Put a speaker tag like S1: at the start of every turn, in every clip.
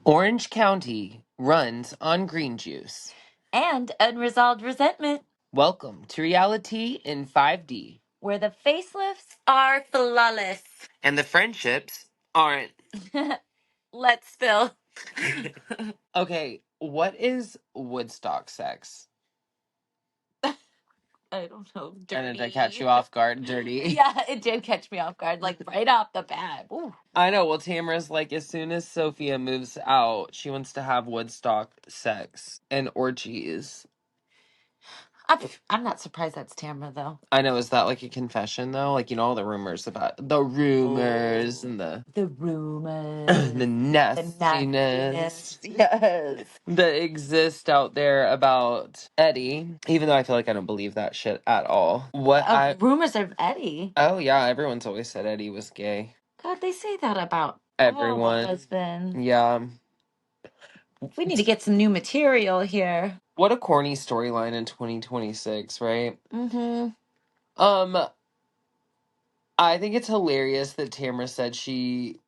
S1: Orange County runs on green juice.
S2: And unresolved resentment.
S1: Welcome to reality in 5D.
S2: Where the facelifts are flawless.
S1: And the friendships aren't.
S2: Let's spill.
S1: Okay, what is Woodstock sex?
S2: I don't know. Dirty.
S1: And did I catch you off guard? Dirty.
S2: Yeah, it did catch me off guard, like right off the bat. Ooh.
S1: I know. Well, Tamara's like, as soon as Sophia moves out, she wants to have Woodstock sex and orgies.
S2: I'm not surprised that's Tamara, though.
S1: I know. Is that like a confession, though? Like, you know, all the rumors about the rumors and the
S2: rumors,
S1: the nastiness.
S2: Yes.
S1: That exist out there about Eddie, even though I feel like I don't believe that shit at all.
S2: Rumors of Eddie.
S1: Oh yeah, everyone's always said Eddie was gay.
S2: God, they say that about
S1: Everyone.
S2: all the husbands.
S1: Yeah.
S2: We need to get some new material here.
S1: What a corny storyline in 2026, right?
S2: Mm-hmm.
S1: I think it's hilarious that Tamara said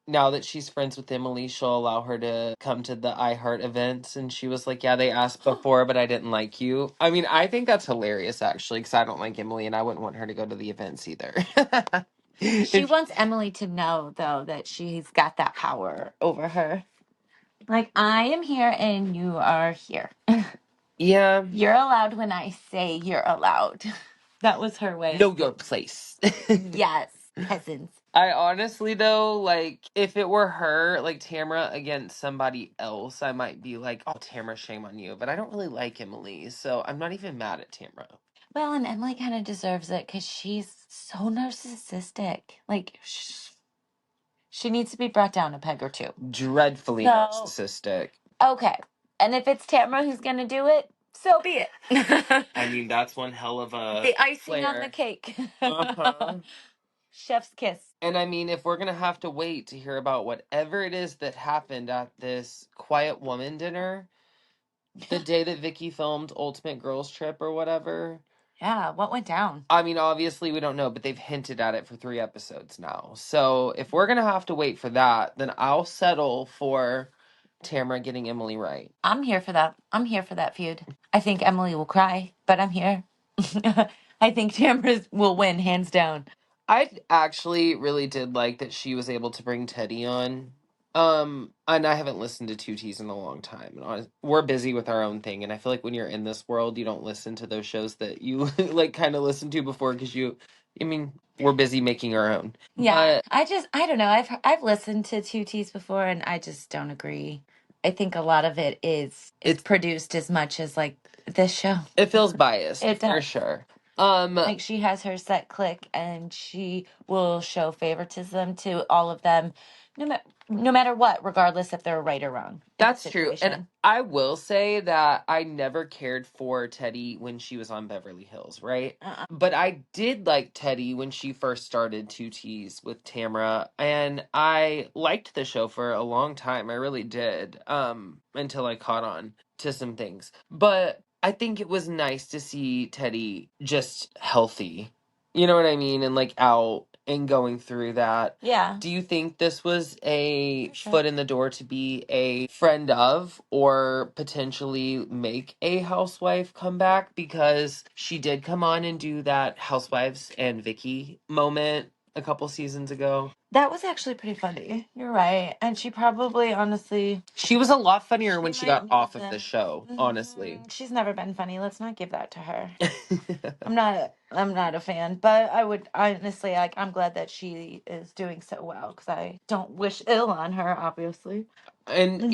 S1: now that she's friends with Emily, she'll allow her to come to the iHeart events. And she was like, yeah, they asked before, but I didn't like you. I mean, I think that's hilarious, actually, because I don't like Emily and I wouldn't want her to go to the events either.
S2: She wants Emily to know, though, that she's got that power over her. Like, I am here and you are here.
S1: Yeah.
S2: You're allowed when I say you're allowed. That was her way.
S1: Know your place.
S2: Yes, peasants.
S1: I honestly, though, like, if it were her, like, Tamara against somebody else, I might be like, oh, Tamara, shame on you. But I don't really like Emily, so I'm not even mad at Tamara.
S2: Well, and Emily kind of deserves it because she's so narcissistic. Like, she needs to be brought down a peg or two.
S1: Dreadfully narcissistic.
S2: Okay. And if it's Tamara who's going to do it, so be it.
S1: I mean, that's one hell of a
S2: the icing
S1: flair
S2: on the cake.
S1: Uh-huh.
S2: Chef's kiss.
S1: And I mean, if we're going to have to wait to hear about whatever it is that happened at this Quiet Woman dinner, the day that Vicki filmed Ultimate Girls Trip or whatever.
S2: Yeah, what went down?
S1: I mean, obviously we don't know, but they've hinted at it for 3 episodes now. So if we're going to have to wait for that, then I'll settle for Tamara getting Emily right.
S2: I'm here for that. I'm here for that feud. I think Emily will cry, but I'm here. I think Tamara will win, hands down.
S1: I actually really did like that she was able to bring Teddy on. And I haven't listened to Two T's in a long time. And we're busy with our own thing, and I feel like when you're in this world, you don't listen to those shows that you like kind of listened to before because we're busy making our own.
S2: Yeah, but I don't know. I've listened to Two T's before, and I just don't agree. I think a lot of it is it's produced as much as like this show.
S1: It feels biased,
S2: It does.
S1: for sure.
S2: Like she has her set clique, and she will show favoritism to all of them, no matter what, regardless if they're right or wrong.
S1: That's true. And I will say that I never cared for Teddy when she was on Beverly Hills, right? But I did like Teddy when she first started Two T's with Tamara, and I liked the show for a long time. I really did. Until I caught on to some things. But I think it was nice to see Teddy just healthy. You know what I mean? And like out and going through that.
S2: Yeah.
S1: Do you think this was a foot in the door to be a friend of or potentially make a housewife come back? Because she did come on and do that Housewives and Vicki moment a couple seasons ago.
S2: That was actually pretty funny. You're right. And she probably, honestly...
S1: She was a lot funnier when she got off of the show, honestly.
S2: She's never been funny. Let's not give that to her. I'm not a fan, but I would honestly, like, I'm glad that she is doing so well because I don't wish ill on her, obviously. And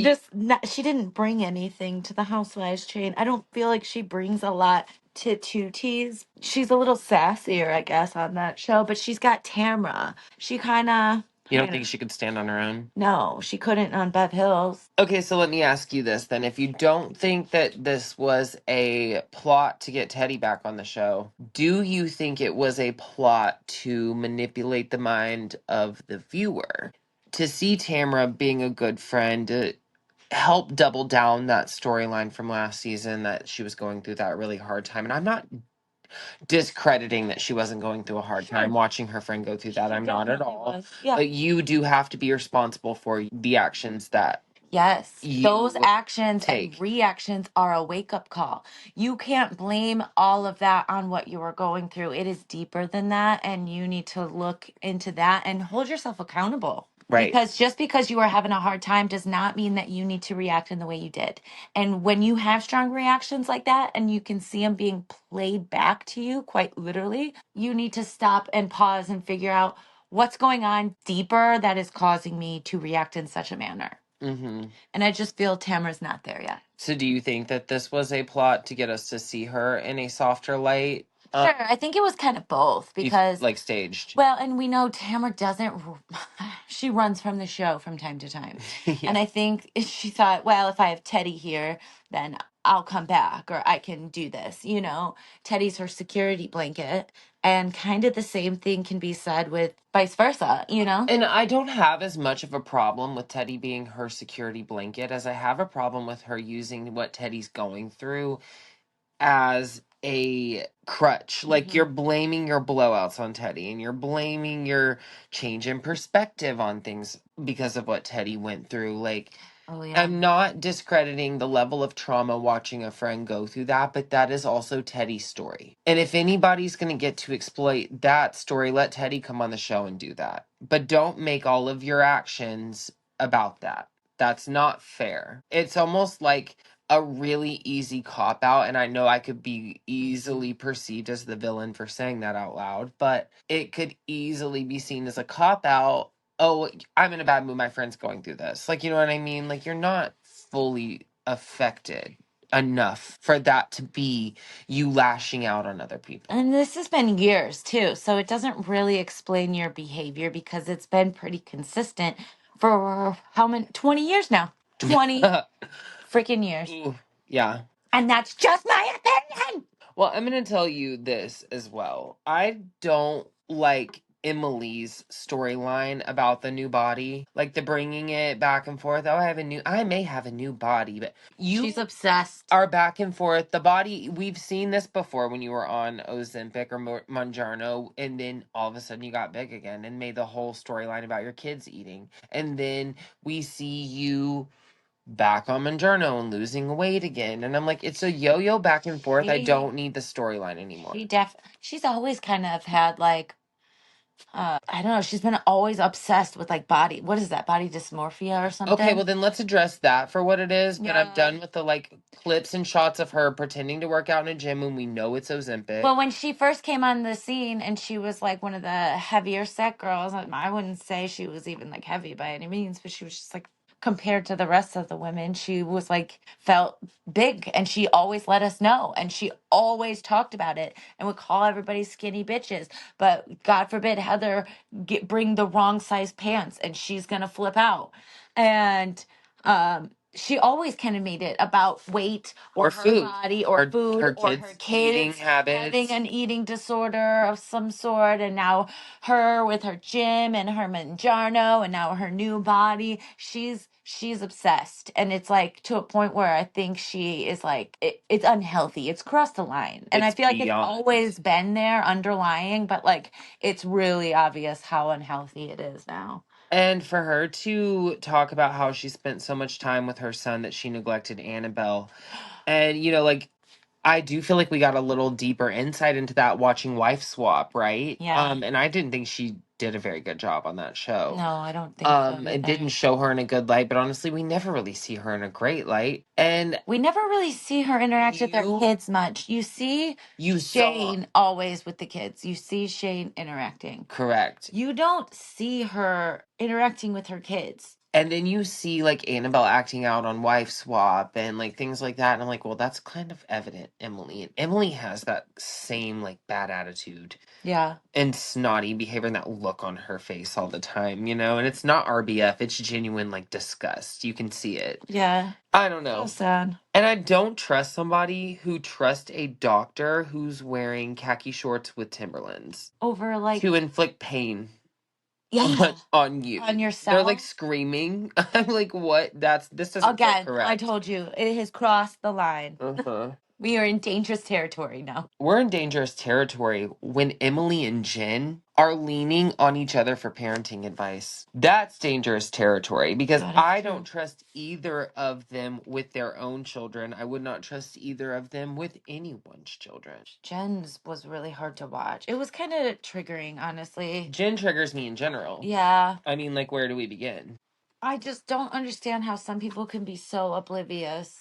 S2: she didn't bring anything to the Housewives chain. I don't feel like she brings a lot to Two T's. She's a little sassier, I guess, on that show, but she's got Tamra. She kind of...
S1: You don't think she could stand on her own?
S2: No, she couldn't on Bev Hills.
S1: Okay, so let me ask you this then. If you don't think that this was a plot to get Teddy back on the show, do you think it was a plot to manipulate the mind of the viewer? To see Tamara being a good friend, to help double down that storyline from last season that she was going through that really hard time. And I'm not discrediting that she wasn't going through a hard time watching her friend go through that. I'm not at all. Yeah. But you do have to be responsible for the actions that
S2: Yes, those
S1: you
S2: actions and
S1: take.
S2: reactions are a wake up call. You can't blame all of that on what you were going through. It is deeper than that, and you need to look into that and hold yourself accountable.
S1: Right.
S2: Because just because you are having a hard time does not mean that you need to react in the way you did. And when you have strong reactions like that and you can see them being played back to you, quite literally, you need to stop and pause and figure out what's going on deeper that is causing me to react in such a manner.
S1: Mm-hmm.
S2: And I just feel Tamara's not there yet.
S1: So do you think that this was a plot to get us to see her in a softer light?
S2: Sure, I think it was kind of both because,
S1: like staged.
S2: well, and we know Tamara doesn't, she runs from the show from time to time.
S1: Yeah.
S2: And I think she thought, well, if I have Teddy here, then I'll come back or I can do this. You know, Teddy's her security blanket. And kind of the same thing can be said with vice versa, you know?
S1: And I don't have as much of a problem with Teddy being her security blanket as I have a problem with her using what Teddy's going through as a crutch. Like, you're blaming your blowouts on Teddy and you're blaming your change in perspective on things because of what Teddy went through. Like,
S2: Oh, yeah.
S1: I'm not discrediting the level of trauma watching a friend go through that, but that is also Teddy's story. And if anybody's going to get to exploit that story, let Teddy come on the show and do that. But don't make all of your actions about that. That's not fair. It's almost like a really easy cop out, and I know I could be easily perceived as the villain for saying that out loud, but it could easily be seen as a cop out. Oh, I'm in a bad mood, my friend's going through this. Like, you know what I mean? Like, you're not fully affected enough for that to be you lashing out on other people.
S2: And this has been years too, so it doesn't really explain your behavior because it's been pretty consistent for how many 20 years now. 20 freaking years.
S1: Ooh, yeah.
S2: And that's just my opinion.
S1: Well, I'm going to tell you this as well. I don't like Emily's storyline about the new body, like the bringing it back and forth. Oh, I may have a new body, but
S2: She's obsessed.
S1: are back and forth. The body, we've seen this before when you were on Ozempic or Mounjaro, and then all of a sudden you got big again and made the whole storyline about your kids eating. And then we see you back on Mounjaro and losing weight again. And I'm like, it's a yo-yo back and forth. I don't need the storyline anymore.
S2: She's always kind of had like I don't know, she's been always obsessed with like what is that, body dysmorphia or something?
S1: Okay, well then let's address that for what it is. But I'm done with the like clips and shots of her pretending to work out in a gym when we know it's Ozempic.
S2: Well, when she first came on the scene and she was like one of the heavier set girls, I wouldn't say she was even like heavy by any means, but she was just like compared to the rest of the women, she was like felt big and she always let us know and she always talked about it and would call everybody skinny bitches. But God forbid Heather bring the wrong size pants and she's gonna flip out. And she always kind of made it about weight or her
S1: food.
S2: body or food
S1: her
S2: or
S1: kids'
S2: her kids
S1: eating habits.
S2: having an eating disorder of some sort, and now her with her gym and her Mounjaro and now her new body. She's obsessed, and it's like to a point where I think she is like it's unhealthy. It's crossed the line, and I feel like it's always been there underlying, but like it's really obvious how unhealthy it is now.
S1: And for her to talk about how she spent so much time with her son that she neglected Annabelle. And, you know, like, I do feel like we got a little deeper insight into that watching Wife Swap, right?
S2: Yeah.
S1: And I didn't think she did a very good job on that show.
S2: No, I don't think so.
S1: It didn't show her in a good light, but honestly, we never really see her in a great light. And
S2: we never really see her interact with her kids much. You see Shane always with the kids. You see Shane interacting.
S1: Correct.
S2: You don't see her interacting with her kids.
S1: And then you see like Annabelle acting out on Wife Swap and like things like that. And I'm like, well, that's kind of evident, Emily. And Emily has that same like bad attitude.
S2: Yeah.
S1: And snotty behavior and that look on her face all the time, you know? And it's not RBF, it's genuine like disgust. You can see it.
S2: Yeah.
S1: I don't know.
S2: So sad.
S1: And I don't trust somebody who trusts a doctor who's wearing khaki shorts with Timberlands.
S2: Over like
S1: to inflict pain.
S2: Yeah.
S1: on you.
S2: On yourself.
S1: They're like screaming. I'm like, what? This doesn't feel correct.
S2: I told you, it has crossed the line. We are in dangerous territory now.
S1: We're in dangerous territory when Emily and Jenn are leaning on each other for parenting advice. That's dangerous territory because
S2: God, it's
S1: I
S2: true.
S1: don't trust either of them with their own children. I would not trust either of them with anyone's children.
S2: Jen's was really hard to watch. It was kind of triggering, honestly.
S1: Jenn triggers me in general.
S2: Yeah.
S1: I mean, like, where do we begin?
S2: I just don't understand how some people can be so oblivious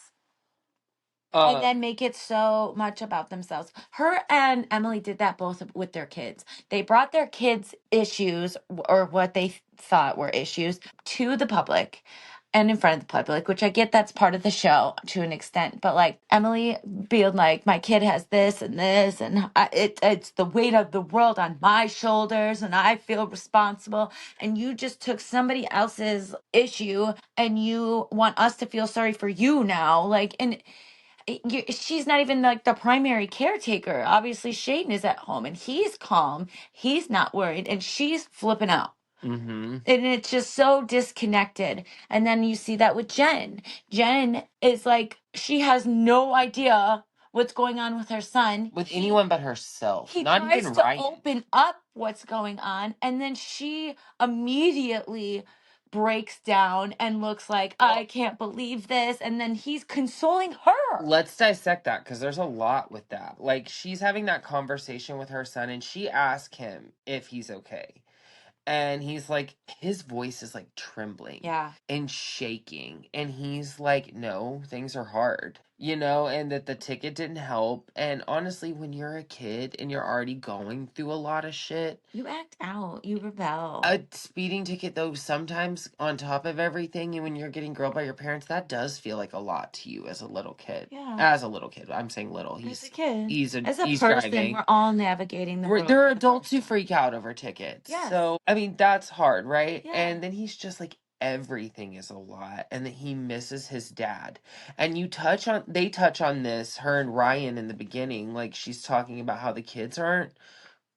S2: and then make it so much about themselves. Her and Emily did that both with their kids. They brought their kids' issues or what they thought were issues to the public and in front of the public, which I get that's part of the show to an extent. But like Emily being like, my kid has this and this, and it's the weight of the world on my shoulders, and I feel responsible. And you just took somebody else's issue and you want us to feel sorry for you now. Like, and she's not even like the primary caretaker. Obviously, Shaden is at home and he's calm. He's not worried, and she's flipping out.
S1: Mm-hmm.
S2: And it's just so disconnected. And then you see that with Jenn. Jenn is like, she has no idea what's going on with her son.
S1: With anyone but herself.
S2: He
S1: Not
S2: tries
S1: even
S2: to
S1: Ryan.
S2: open up what's going on, and then she immediately breaks down and looks like, I can't believe this. And then he's consoling her.
S1: Let's dissect that because there's a lot with that. Like, she's having that conversation with her son and she asks him if he's okay. And he's like, his voice is like trembling and shaking. And he's like, no, things are hard, you know, and that the ticket didn't help. And honestly, when you're a kid and you're already going through a lot of shit,
S2: You act out, you rebel.
S1: a speeding ticket, though, sometimes on top of everything, and when you're getting grilled by your parents, that does feel like a lot to you as a little kid.
S2: Yeah.
S1: As a little kid. I'm saying little.
S2: As a kid.
S1: He's
S2: As a
S1: he's
S2: person,
S1: driving.
S2: we're all navigating the world.
S1: There are
S2: for the
S1: adults
S2: first
S1: who
S2: time.
S1: freak out over tickets.
S2: Yes.
S1: So, I mean, that's hard, right?
S2: Yeah.
S1: And then he's just like, everything is a lot, and that he misses his dad. And they touch on this, her and Ryan in the beginning, like she's talking about how the kids aren't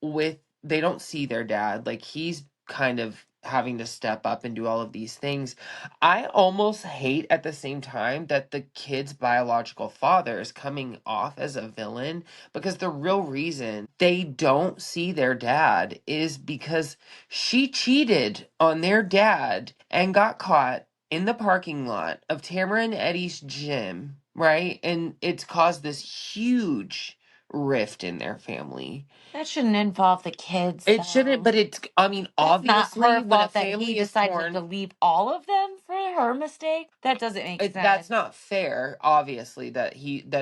S1: they don't see their dad. Like, he's kind of having to step up and do all of these things. I almost hate at the same time that the kid's biological father is coming off as a villain, because the real reason they don't see their dad is because she cheated on their dad and got caught in the parking lot of Tamara and Eddie's gym, right? And it's caused this huge rift in their family.
S2: That shouldn't involve the kids.
S1: It shouldn't, but it's, I mean, obviously,
S2: not her
S1: when a
S2: fault that
S1: family
S2: he
S1: is
S2: decided
S1: torn,
S2: to leave all of them for her mistake. That doesn't make sense.
S1: that's not fair, obviously, that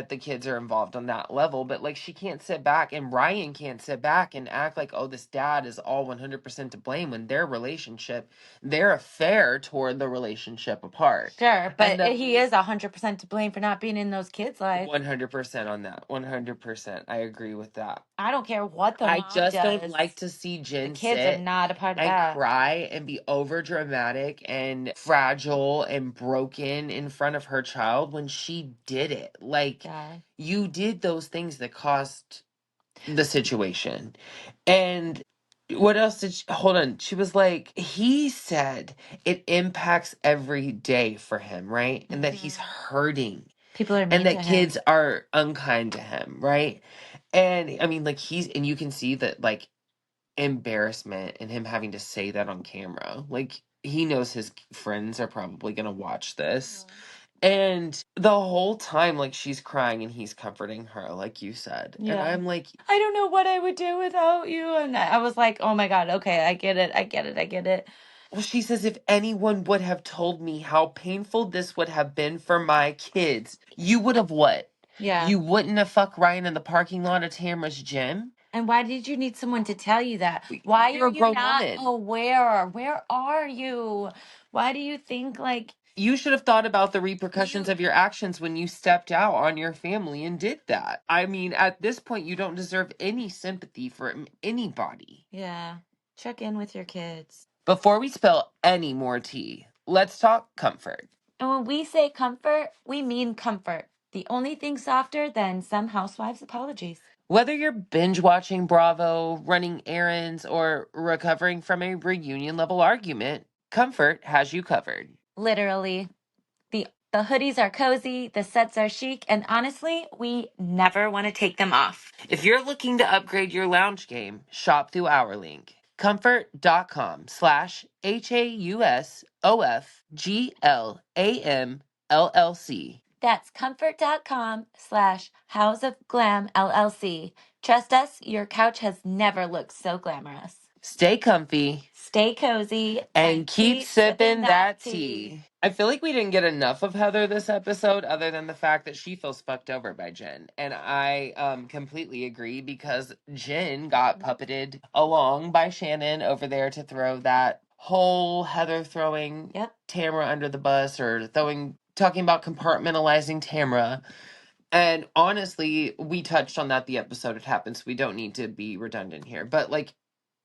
S1: the kids are involved on that level. But like, she can't sit back, and Ryan can't sit back and act like, oh, this dad is all 100% to blame, when their affair tore the relationship apart.
S2: Sure, but he is 100% to blame for not being in those kids' lives.
S1: 100% on that. 100%. I agree with that.
S2: I don't care what the mom
S1: just
S2: does.
S1: don't like to see Jenn
S2: The kids
S1: sit
S2: are not a part of
S1: and
S2: that.
S1: cry and be over dramatic and fragile and broken in front of her child when she did it. Like, you did those things that caused the situation. And what else did hold on, she was like, he said it impacts every day for him, right? And that he's hurting.
S2: People are mean
S1: And
S2: to
S1: that
S2: him.
S1: kids are unkind to him, right? And I mean, like, and you can see that, like, embarrassment and him having to say that on camera. Like, he knows his friends are probably going to watch this. And the whole time, like, she's crying and he's comforting her, like you said. Yeah. And I'm like,
S2: I don't know what I would do without you. And I was like, oh my God, okay, I get it. I get it. I get it.
S1: Well, she says, if anyone would have told me how painful this would have been for my kids, you would have what?
S2: Yeah.
S1: You wouldn't have fucked Ryan in the parking lot of Tamara's gym?
S2: And why did you need someone to tell you that? Why are you not aware? Where are you? Why do you think, like...
S1: You should have thought about the repercussions of your actions when you stepped out on your family and did that. I mean, at this point, you don't deserve any sympathy from anybody.
S2: Yeah. Check in with your kids.
S1: Before we spill any more tea, let's talk comfort.
S2: And when we say comfort, we mean comfort. The only thing softer than some housewives' apologies.
S1: Whether you're binge watching Bravo, running errands, or recovering from a reunion level argument, Comfort has you covered.
S2: Literally, the The hoodies are cozy, the sets are chic, and honestly, we never want to take them off.
S1: If you're looking to upgrade your lounge game, shop through our link. comfort.com/HAUSOFGLAMLLC.
S2: That's comfort.com/House of Glam LLC. Trust us, your couch has never looked so glamorous.
S1: Stay comfy.
S2: Stay cozy.
S1: And keep sipping that tea. I feel like we didn't get enough of Heather this episode other than the fact that she feels fucked over by Jenn. And I completely agree because Jenn got puppeted along by Shannon over there to throw that whole Heather throwing Tamara under the bus or talking about compartmentalizing Tamara. And honestly, we touched on that the episode it happened, so we don't need to be redundant here. But like,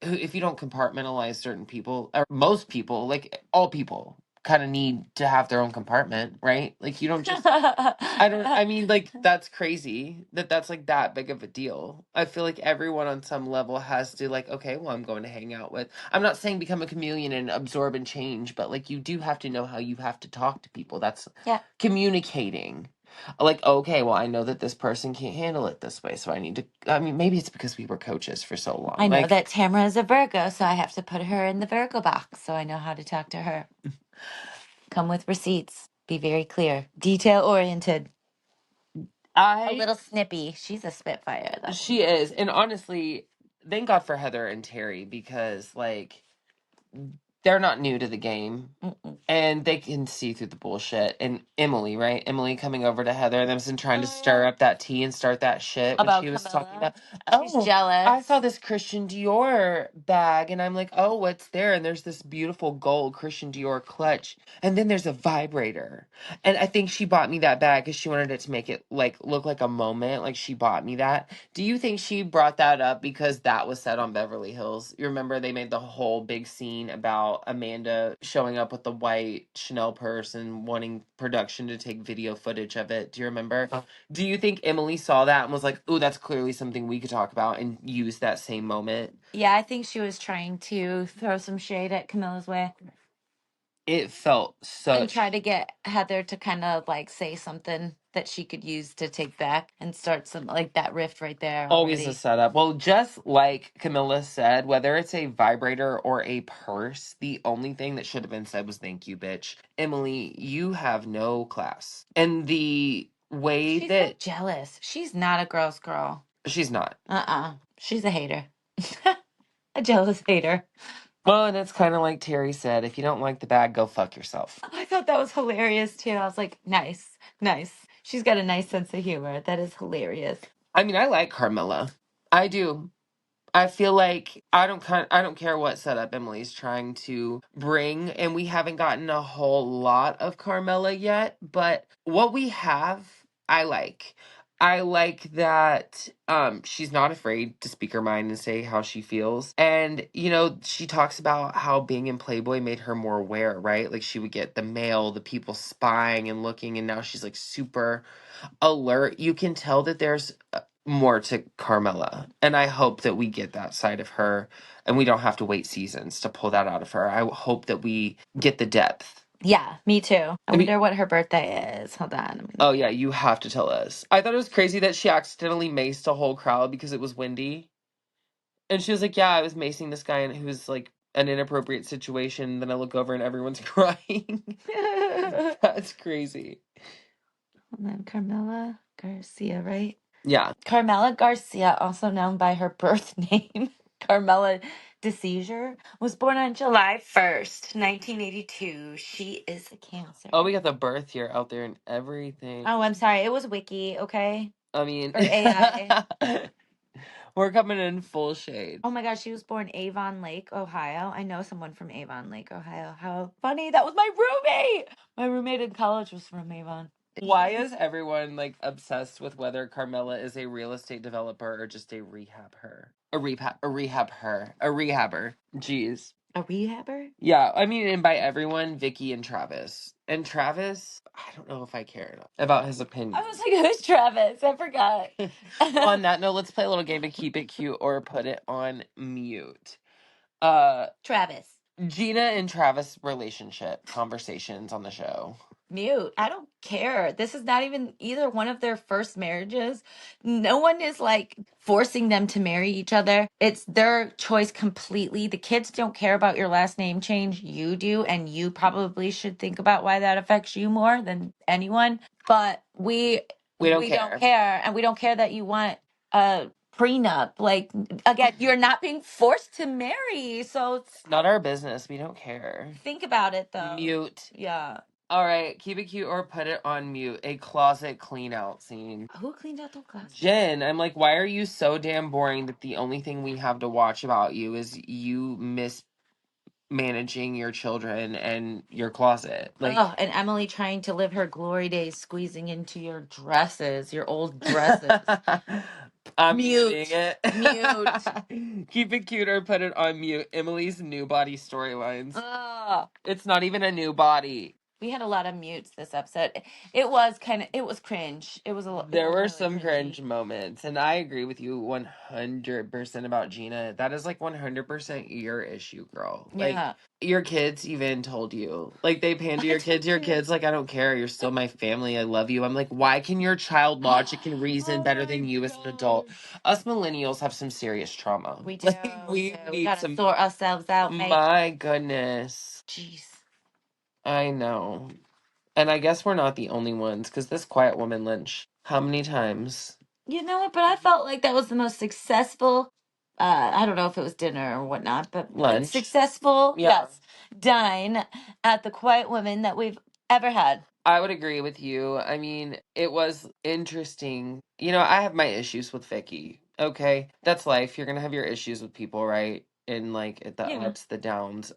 S1: if you don't compartmentalize certain people, or most people, like all people, kind of need to have their own compartment, right? Like you don't just. I mean, like that's crazy that's like that big of a deal. I feel like everyone on some level has to like, okay, well, I'm going to hang out with. I'm not saying become a chameleon and absorb and change, but like you do have to know how you have to talk to people. That's communicating. Like, okay, well, I know that this person can't handle it this way, so I need to. I mean, maybe it's because we were coaches for so long.
S2: I know that Tamara is a Virgo, so I have to put her in the Virgo box, so I know how to talk to her. Come with receipts. Be very clear. Detail oriented. A little snippy. She's a spitfire, though.
S1: She is, and honestly, thank God for Heather and Terry because, like, they're not new to the game. And they can see through the bullshit. And Emily, right? Emily coming over to Heather and them trying to stir up that tea and start that shit when she was talking about,
S2: she's jealous.
S1: I saw this Christian Dior bag and I'm like, oh, what's there? And there's this beautiful gold Christian Dior clutch. And then there's a vibrator. And I think she bought me that bag because she wanted it to make it like look like a moment. Like she bought me that. Do you think she brought that up because that was said on Beverly Hills? You remember they made the whole big scene about Amanda showing up with the white Chanel purse and wanting production to take video footage of it. Do you remember? Do you think Emily saw that and was like, "Oh, that's clearly something we could talk about," and use that same moment?
S2: Yeah, I think she was trying to throw some shade at Camilla's way.
S1: It felt so.
S2: And try to get Heather to kind of like say something that she could use to take back and start some like that rift right there.
S1: Always a setup. Well, just like Camilla said, whether it's a vibrator or a purse, the only thing that should have been said was "thank you, bitch." Emily, you have no class. And the way
S2: she's
S1: that
S2: so jealous. She's not a girl's girl.
S1: She's not.
S2: She's a hater. A jealous hater.
S1: Well, and it's kind of like Terry said, if you don't like the bag, go fuck yourself.
S2: I thought that was hilarious too. I was like, nice. She's got a nice sense of humor. That is hilarious.
S1: I mean, I like Carmella. I do. I feel like I don't care what setup Emily's trying to bring, and we haven't gotten a whole lot of Carmella yet, but what we have, I like. I like that she's not afraid to speak her mind and say how she feels. And, you know, she talks about how being in Playboy made her more aware, right? Like she would get the mail, the people spying and looking, and now she's like super alert. You can tell that there's more to Carmella. And I hope that we get that side of her and we don't have to wait seasons to pull that out of her. I hope that we get the depth.
S2: Yeah, me too. I wonder what her birthday is. Hold on.
S1: Oh, yeah, you have to tell us. I thought it was crazy that she accidentally maced a whole crowd because it was windy. And she was like, yeah, I was macing this guy who was like an inappropriate situation. Then I look over and everyone's crying. That's crazy.
S2: And then Carmella Garcia, right?
S1: Yeah.
S2: Carmella Garcia, also known by her birth name, Carmella DeSeizure, was born on July 1st, 1982. She is a Cancer.
S1: Oh, we got the birth year out there and everything.
S2: Oh, I'm sorry. It was Wiki, okay?
S1: I mean,
S2: or AI.
S1: We're coming in full shade.
S2: Oh my gosh, she was born Avon Lake, Ohio. I know someone from Avon Lake, Ohio. How funny. That was my roommate. My roommate in college was from Avon.
S1: Why is everyone like obsessed with whether Carmella is a real estate developer or just a rehabber? A rehabber. Jeez.
S2: A rehabber?
S1: Yeah, I mean, and by everyone, Vicki and Travis. And Travis, I don't know if I care enough about his opinion.
S2: I was like, who's Travis? I forgot.
S1: On that note, let's play a little game of Keep It Cute or put it on mute.
S2: Travis.
S1: Gina and Travis relationship conversations on the show.
S2: mute. I don't care. This is not even either one of their first marriages. No one is like forcing them to marry each other. It's their choice completely. The kids don't care about your last name change. You do, and you probably should think about why that affects you more than anyone. But we
S1: don't
S2: don't
S1: care.
S2: care, and we don't care that you want a prenup. Like, again, you're not being forced to marry, so
S1: It's not our business. We don't care.
S2: think about it though.
S1: Mute.
S2: Yeah.
S1: All right, keep it cute or put it on mute. A closet clean out scene.
S2: Who cleaned out the closet?
S1: Jenn, I'm like, why are you so damn boring that the only thing we have to watch about you is you mismanaging your children and your closet? Like,
S2: Oh, and Emily trying to live her glory days, squeezing into your dresses, your old dresses.
S1: I'm
S2: Mute.
S1: muting it.
S2: Mute.
S1: Keep it cute or put it on mute. Emily's new body storylines.
S2: Oh,
S1: It's not even a new body.
S2: we had a lot of mutes this episode. It was cringe. It was
S1: There were
S2: really
S1: some
S2: cringy.
S1: cringe moments, and I agree with you 100% about Gina. That is like 100% your issue, girl. Like,
S2: Yeah.
S1: your kids even told you. Like, they pander your kids. Your kids, like, I don't care. You're still my family. I love you. I'm like, why can your child logic and reason better than you as an adult? Us millennials have some serious trauma.
S2: We do.
S1: Like, we need
S2: gotta
S1: some.
S2: sort ourselves out, mate.
S1: My goodness.
S2: Jeez.
S1: I know. And I guess we're not the only ones, because this quiet woman Lynch, how many times?
S2: You know what? But I felt like that was the most successful. I don't know if it was dinner or whatnot, but
S1: Lunch.
S2: successful,
S1: Yeah.
S2: yes, dine at the Quiet Women that we've ever had.
S1: I would agree with you. I mean, it was interesting. You know, I have my issues with Vicki. Okay, that's life. You're gonna have your issues with people, right? And like the
S2: Yeah.
S1: ups, the downs.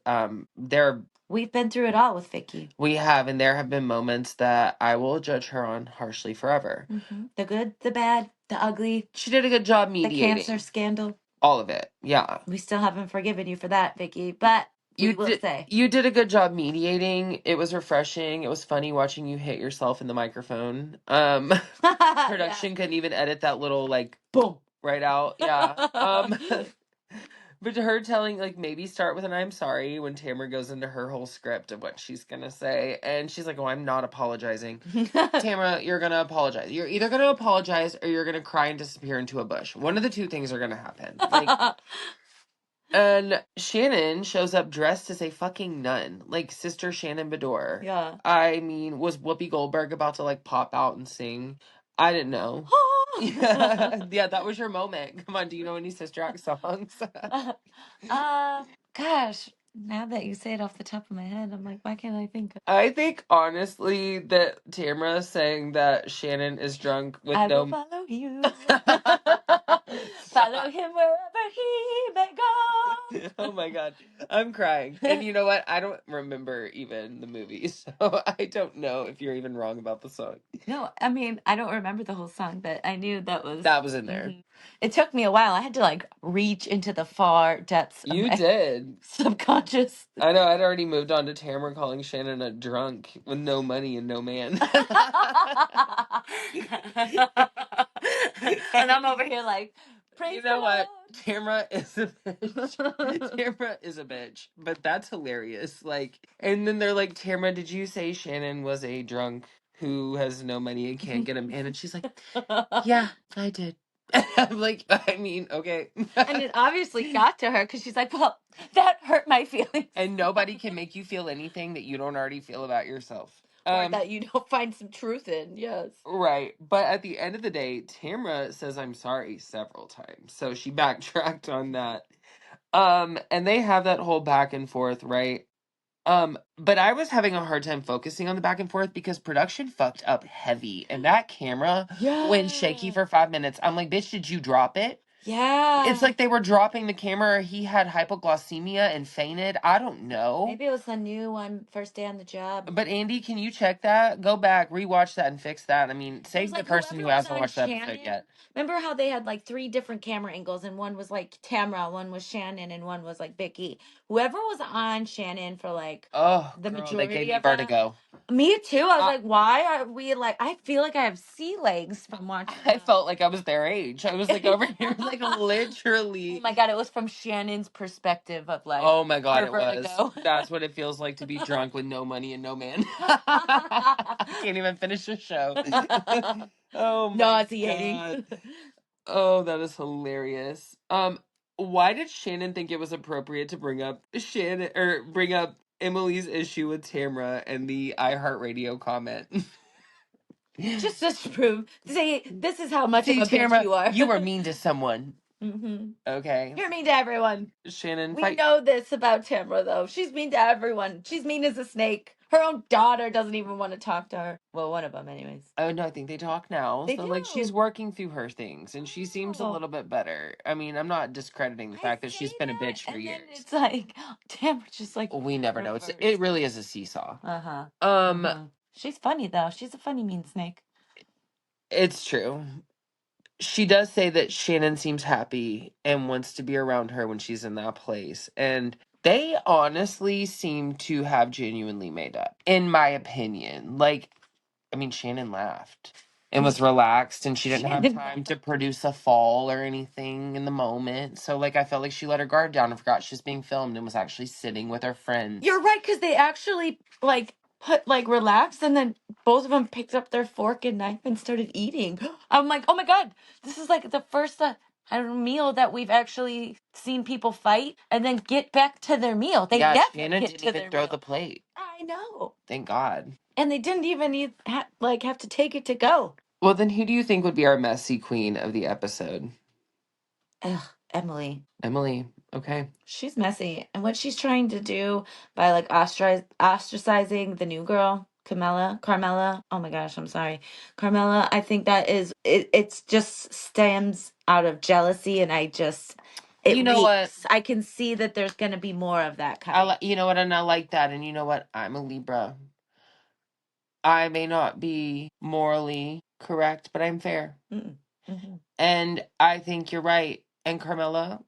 S2: We've been through it all with Vicki.
S1: We have, and there have been moments that I will judge her on harshly forever.
S2: Mm-hmm. The good, the bad, the ugly.
S1: She did a good job
S2: The
S1: mediating.
S2: cancer scandal.
S1: All of it. Yeah.
S2: We still haven't forgiven you for that, Vicki, but we will say.
S1: You did a good job mediating. It was refreshing. It was funny watching you hit yourself in the microphone. Production couldn't even edit that little like boom right out. Yeah. But her telling, like, maybe start with an I'm sorry when Tamara goes into her whole script of what she's gonna say. And she's like, oh, I'm not apologizing. Tamara, you're gonna apologize. You're either gonna apologize or you're gonna cry and disappear into a bush. One of the two things are gonna happen. Like, and Shannon shows up dressed as a fucking nun. Like, Sister Shannon Bedore.
S2: Yeah.
S1: I mean, was Whoopi Goldberg about to, like, pop out and sing? I didn't know. Yeah, that was your moment. Come on, do you know any Sister Act songs?
S2: Gosh, now that you say it off the top of my head, I'm like, why can't I think of
S1: I think honestly that Tamara saying that Shannon is drunk with
S2: I
S1: no.
S2: will follow you. Follow him wherever he may go.
S1: Oh my god, I'm crying. And you know what? I don't remember even the movie, so I don't know if you're even wrong about the song.
S2: No, I mean, I don't remember the whole song, but I knew that was
S1: in there.
S2: Mhm. It took me a while. I had to like reach into the far depths of
S1: You
S2: my
S1: did.
S2: subconscious.
S1: I know. I'd already moved on to Tamara calling Shannon a drunk with no money and no man.
S2: And I'm over here like, praise
S1: You know
S2: the
S1: what?
S2: Lord.
S1: Tamara is a bitch. Tamara is a bitch. But that's hilarious. Like, and then they're like, Tamara, did you say Shannon was a drunk who has no money and can't get a man? And she's like, yeah, I did. I'm like, I mean, okay.
S2: And it obviously got to her because she's like, well, that hurt my feelings.
S1: And nobody can make you feel anything that you don't already feel about yourself.
S2: Or that you don't find some truth in, yes.
S1: Right. But at the end of the day, Tamara says I'm sorry several times. So she backtracked on that. And they have that whole back and forth, right? But I was having a hard time focusing on the back and forth because production fucked up heavy. And that camera went shaky for 5 minutes. I'm like, bitch, did you drop it?
S2: Yeah.
S1: It's like they were dropping the camera. He had hypoglycemia and fainted. I don't know.
S2: Maybe it was the new one, first day on the job.
S1: But Andy, can you check that? Go back, rewatch that, and fix that. I mean, save the person who hasn't watched that episode yet.
S2: Remember how they had like 3 different camera angles, and one was like Tamara, one was Shannon, and one was like Vicki. Whoever was on Shannon for like the majority
S1: they gave me
S2: of
S1: vertigo.
S2: Me too. I was like, why are we like? I feel like I have sea legs from watching.
S1: I felt like I was their age. I was like over here, like literally.
S2: Oh my God, it was from Shannon's perspective of like,
S1: Oh my God,
S2: her
S1: it was.
S2: vertigo.
S1: That's what it feels like to be drunk with no money and no man. I can't even finish the show. Oh my
S2: Nauseating.
S1: God. Oh, that is hilarious. Why did Shannon think it was appropriate to bring up Emily's issue with Tamra and the iHeartRadio comment?
S2: Just to prove, say, this is how much
S1: See,
S2: of a bitch
S1: Tamra,
S2: you are.
S1: you were mean to someone.
S2: Mm-hmm.
S1: Okay.
S2: You're mean to everyone.
S1: Shannon,
S2: We
S1: fight.
S2: know this about Tamra, though. She's mean to everyone. She's mean as a snake. Her own daughter doesn't even want to talk to her. Well, one of them, anyways.
S1: Oh no, I think they talk now.
S2: They
S1: So like she's
S2: do.
S1: working through her things and she seems a
S2: Oh.
S1: little bit better. I mean, I'm not discrediting the
S2: I
S1: fact that
S2: say
S1: she's been a
S2: that,
S1: bitch for
S2: and then
S1: years.
S2: it's like, Tamra just like
S1: We never know.
S2: reversed.
S1: It really is a seesaw.
S2: Uh-huh. She's funny, though. She's a funny mean snake.
S1: It's true. She does say that Shannon seems happy and wants to be around her when she's in that place. And they honestly seem to have genuinely made up, in my opinion. Like, I mean, Shannon laughed and was relaxed, and she didn't have time to produce a fall or anything in the moment. So, like, I felt like she let her guard down and forgot she was being filmed and was actually sitting with her friends.
S2: You're right, because they actually, like, relaxed, and then both of them picked up their fork and knife and started eating. I'm like, oh my God, this is like the first meal that we've actually seen people fight and then get back to their meal. They never
S1: Shannon
S2: get
S1: didn't
S2: to
S1: even
S2: their
S1: throw
S2: meal.
S1: the plate.
S2: I know.
S1: Thank God.
S2: And they didn't even have to take it to go.
S1: Well, then who do you think would be our messy queen of the episode?
S2: Ugh, Emily.
S1: Emily. Okay.
S2: She's messy. And what she's trying to do by like ostracizing the new girl, Carmella. Oh my gosh, I'm sorry. Carmella, I think that is it's just stems out of jealousy, and it
S1: You know what?
S2: reeks. I can see that there's gonna be more of that coming.
S1: You know what? And I like that. And you know what? I'm a Libra. I may not be morally correct, but I'm fair.
S2: Mm-hmm.
S1: And I think you're right. And Carmela,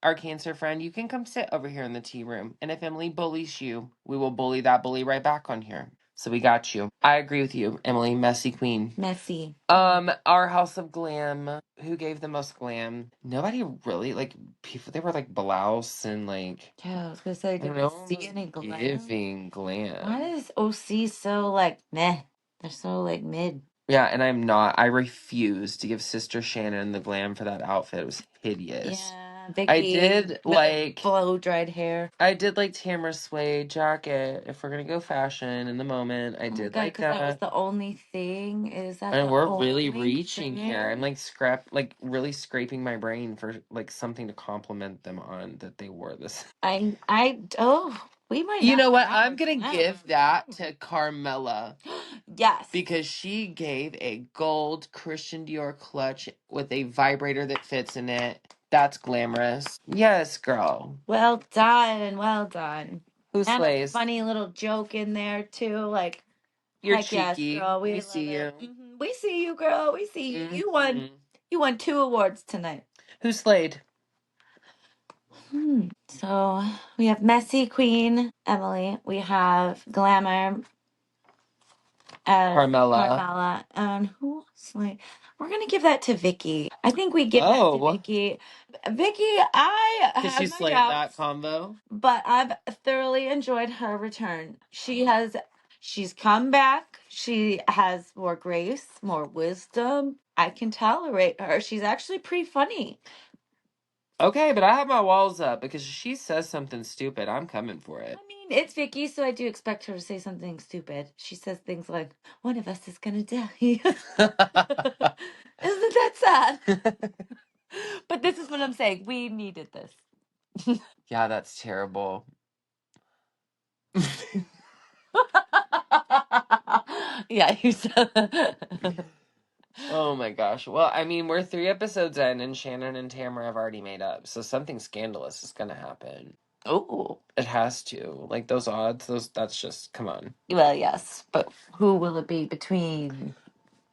S1: our Cancer friend, you can come sit over here in the tea room. And if Emily bullies you, we will bully that bully right back on here. So we got you. I agree with you, Emily. Messy queen.
S2: Messy.
S1: Our House of Glam. Who gave the most glam? Nobody really, like, people, they were like blouse and like,
S2: Yeah, I was gonna say,
S1: I don't
S2: did we
S1: know,
S2: see any glam?
S1: giving glam.
S2: Why is OC so like meh? They're so like mid.
S1: Yeah, and I'm not. I refuse to give Sister Shannon the glam for that outfit. It was hideous.
S2: Yeah, Vicki.
S1: I did like
S2: blow dried hair.
S1: I did like Tamara suede jacket. If we're gonna go fashion in the moment, I did like
S2: because that was
S1: that.
S2: the only thing. Is that
S1: And
S2: the
S1: we're really
S2: only
S1: reaching here. I'm
S2: thing?
S1: like really scraping my brain for like something to compliment them on that they wore this.
S2: We might.
S1: You
S2: not
S1: know what?
S2: have
S1: I'm
S2: a
S1: gonna
S2: glam.
S1: give that to Carmella.
S2: Yes.
S1: Because she gave a gold Christian Dior clutch with a vibrator that fits in it. That's glamorous. Yes, girl.
S2: Well done. Well done.
S1: Who
S2: And a
S1: slays?
S2: funny little joke in there too. Like,
S1: You're
S2: heck yes,
S1: cheeky.
S2: girl. We
S1: We
S2: love
S1: see
S2: it.
S1: you.
S2: We see you, girl. We see you. You won.
S1: Mhm.
S2: You won 2 awards tonight.
S1: Who slayed?
S2: So we have Messy Queen Emily. We have Glamour
S1: Carmella.
S2: Carmella. And who else? Like, we're gonna give that to Vicki. I think we give that to Vicki. Vicki, I
S1: Because she
S2: have my
S1: slayed that
S2: doubts,
S1: combo.
S2: but I've thoroughly enjoyed her return. She's come back. She has more grace, more wisdom. I can tolerate her. She's actually pretty funny.
S1: Okay, but I have my walls up because if she says something stupid, I'm coming for it.
S2: I mean, it's Vicky, so I do expect her to say something stupid. She says things like, "One of us is gonna die." Isn't that sad? But this is what I'm saying. We needed this.
S1: Yeah, that's terrible.
S2: Yeah, you said.
S1: Oh my gosh. Well, I mean, we're 3 episodes in and Shannon and Tamara have already made up. So something scandalous is going to happen.
S2: Oh.
S1: It has to. Like those odds, that's just, come on.
S2: Well, yes, but who will it be between?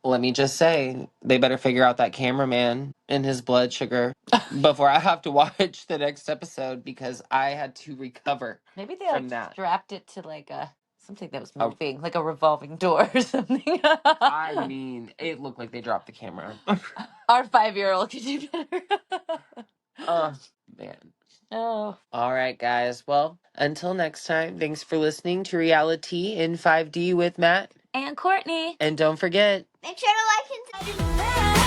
S1: Let me just say, they better figure out that cameraman and his blood sugar before I have to watch the next episode because I had to recover
S2: Maybe they
S1: from
S2: like
S1: that.
S2: strapped it to like a Something that was moving, like a revolving door or something.
S1: I mean, it looked like they dropped the camera.
S2: Our 5-year-old could do better.
S1: Oh, man.
S2: Oh. All
S1: right, guys. Well, until next time, thanks for listening to Reality in 5D with Matt
S2: and Courtney.
S1: And don't forget,
S2: Make sure to like and subscribe.